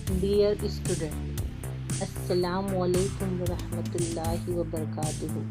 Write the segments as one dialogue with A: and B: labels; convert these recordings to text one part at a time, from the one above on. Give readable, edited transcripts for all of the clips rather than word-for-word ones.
A: Dear student, Assalamu alaikum wa rahmatullahi wa barakatuhu.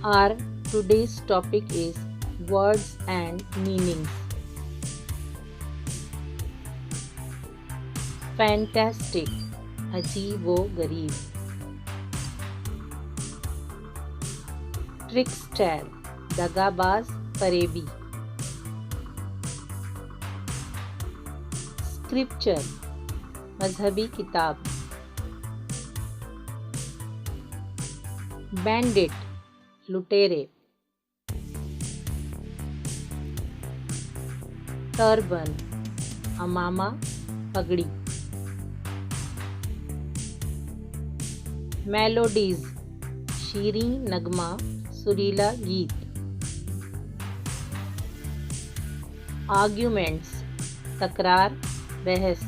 A: Our today's topic is words and meanings. Fantastic, अजीबो गरीब. Trickster, दगाबाज फरेबी. Scripture, मजहबी किताब. Bandit, लुटेरे. Turban, अमामा पगड़ी. मेलोडीज, शीरीं नगमा सुरीला गीत. आर्ग्यूमेंट्स, तकरार बहस.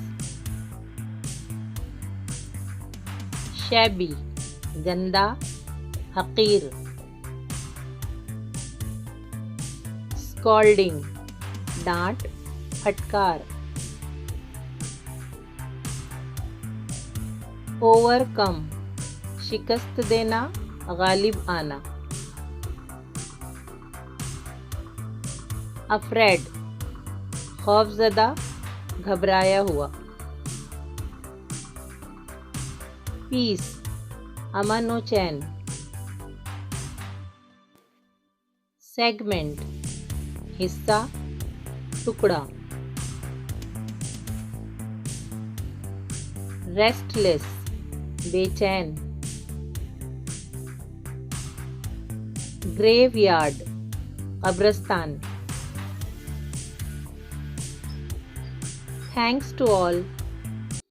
A: शैबी, गंदा हकीर. स्कॉल्डिंग, डांट फटकार. ओवरकम, शिकस्त देना गालिब आना. अफ्रेड, खौफजदा घबराया हुआ. पीस, अमन व चैन. सेगमेंट, हिस्सा टुकड़ा. रेस्टलेस, बेचैन. ग्रेवयार्ड, कब्रिस्तान. Thanks to all